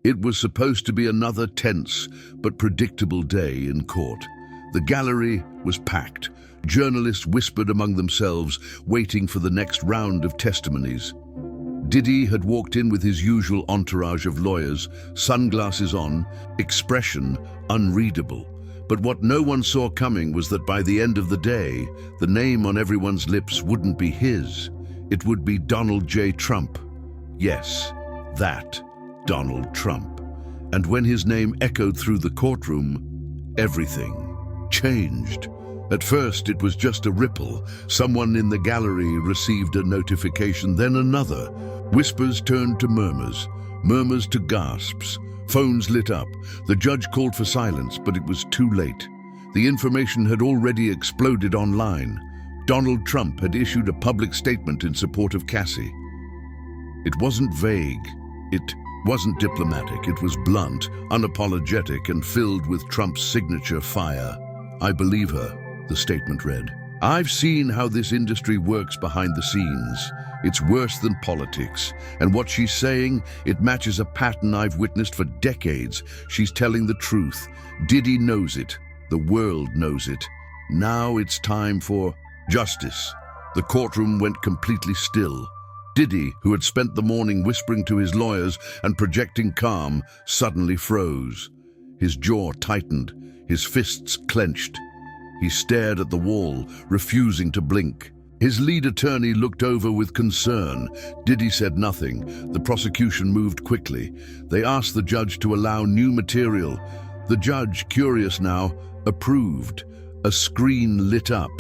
It was supposed to be another tense but predictable day in court. The gallery was packed. Journalists whispered among themselves, waiting for the next round of testimonies. Diddy had walked in with his usual entourage of lawyers, sunglasses on, expression unreadable. But what no one saw coming was that by the end of the day, the name on everyone's lips wouldn't be his. It would be Donald J. Trump. Yes, that Donald Trump. And when his name echoed through the courtroom, everything changed. At first, it was just a ripple. Someone in the gallery received a notification, then another. Whispers turned to murmurs, murmurs to gasps. Phones lit up. The judge called for silence, but it was too late. The information had already exploded online. Donald Trump had issued a public statement in support of Cassie. It wasn't vague. It wasn't diplomatic. It was blunt, unapologetic, and filled with Trump's signature fire. "I believe her," the statement read. "I've seen how this industry works behind the scenes. It's worse than politics. And what she's saying, it matches a pattern I've witnessed for decades. She's telling the truth. Diddy knows it. The world knows it. Now it's time for justice." The courtroom went completely still. Diddy, who had spent the morning whispering to his lawyers and projecting calm, suddenly froze. His jaw tightened, his fists clenched. He stared at the wall, refusing to blink. His lead attorney looked over with concern. Diddy said nothing. The prosecution moved quickly. They asked the judge to allow new material. The judge, curious now, approved. A screen lit up.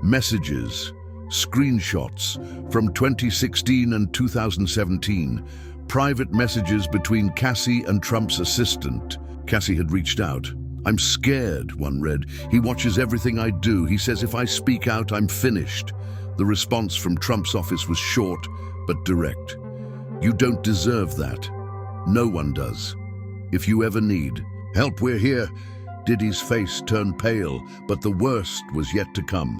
Messages, screenshots from 2016 and 2017. Private messages between Cassie and Trump's assistant. Cassie had reached out. "I'm scared," one read. "He watches everything I do. He says if I speak out, I'm finished." The response from Trump's office was short but direct. "You don't deserve that. No one does. If you ever need help, we're here." Diddy's face turned pale, but the worst was yet to come.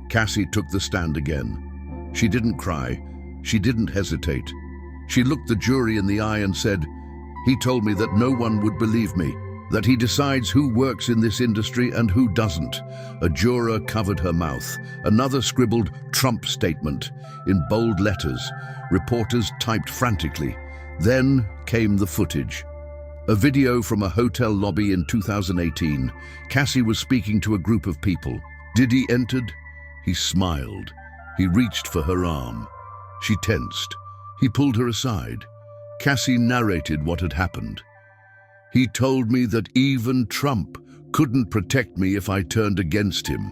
Cassie took the stand again. She didn't cry. She didn't hesitate. She looked the jury in the eye and said, "He told me that no one would believe me, that he decides who works in this industry and who doesn't." A juror covered her mouth. Another scribbled "Trump statement" in bold letters. Reporters typed frantically. Then came the footage. A video from a hotel lobby in 2018. Cassie was speaking to a group of people. Diddy entered. He smiled. He reached for her arm. She tensed. He pulled her aside. Cassie narrated what had happened. "He told me that even Trump couldn't protect me if I turned against him."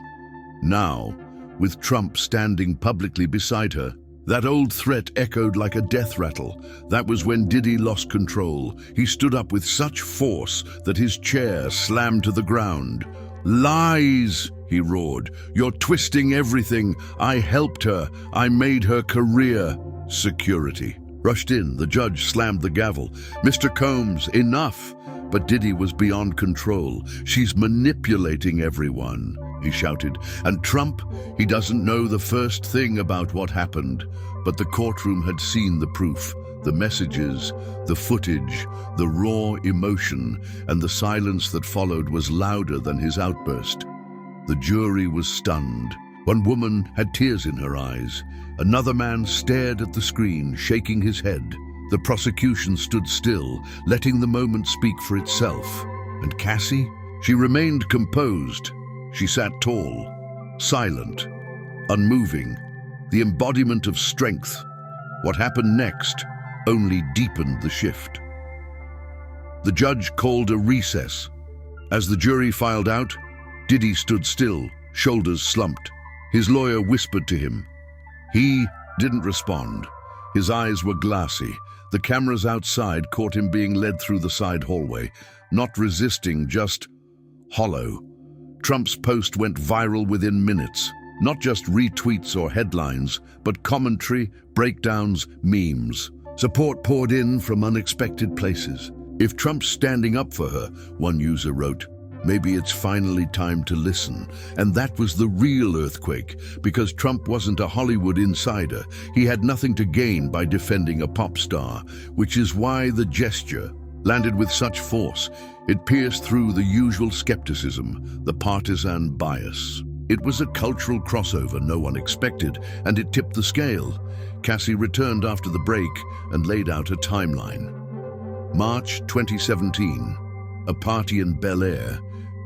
Now, with Trump standing publicly beside her, that old threat echoed like a death rattle. That was when Diddy lost control. He stood up with such force that his chair slammed to the ground. "Lies!" he roared. "You're twisting everything. I helped her. I made her career." Security rushed in. The judge slammed the gavel. "Mr. Combs, enough!" But Diddy was beyond control. "She's manipulating everyone," he shouted. "And Trump, he doesn't know the first thing about what happened." But the courtroom had seen the proof, the messages, the footage, the raw emotion, and the silence that followed was louder than his outburst. The jury was stunned. One woman had tears in her eyes. Another man stared at the screen, shaking his head. The prosecution stood still, letting the moment speak for itself. And Cassie? She remained composed. She sat tall, silent, unmoving, the embodiment of strength. What happened next only deepened the shift. The judge called a recess. As the jury filed out, Diddy stood still, shoulders slumped. His lawyer whispered to him. He didn't respond. His eyes were glassy. The cameras outside caught him being led through the side hallway, not resisting, just hollow. Trump's post went viral within minutes. Not just retweets or headlines, but commentary, breakdowns, memes. Support poured in from unexpected places. "If Trump's standing up for her," one user wrote, "maybe it's finally time to listen." And that was the real earthquake, because Trump wasn't a Hollywood insider. He had nothing to gain by defending a pop star, which is why the gesture landed with such force, it pierced through the usual skepticism, the partisan bias. It was a cultural crossover no one expected, and it tipped the scale. Cassie returned after the break and laid out a timeline. March 2017, a party in Bel Air.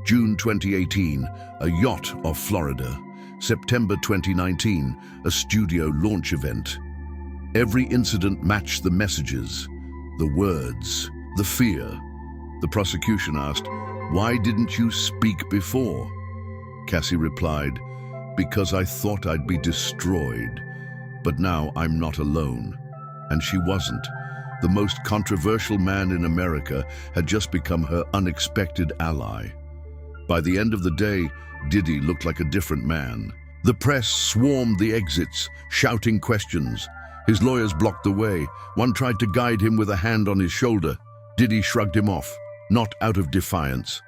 June 2018, a yacht off Florida. September 2019, a studio launch event. Every incident matched the messages, the words, the fear. The prosecution asked, "Why didn't you speak before?" Cassie replied, "Because I thought I'd be destroyed. But now I'm not alone." And she wasn't. The most controversial man in America had just become her unexpected ally. By the end of the day, Diddy looked like a different man. The press swarmed the exits, shouting questions. His lawyers blocked the way. One tried to guide him with a hand on his shoulder. Diddy shrugged him off, not out of defiance,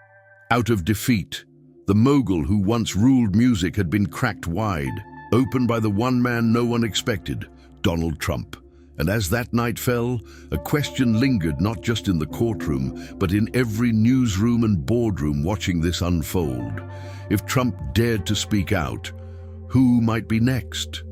out of defeat. The mogul who once ruled music had been cracked wide, open by the one man no one expected, Donald Trump. And as that night fell, a question lingered not just in the courtroom, but in every newsroom and boardroom watching this unfold. If Trump dared to speak out, who might be next?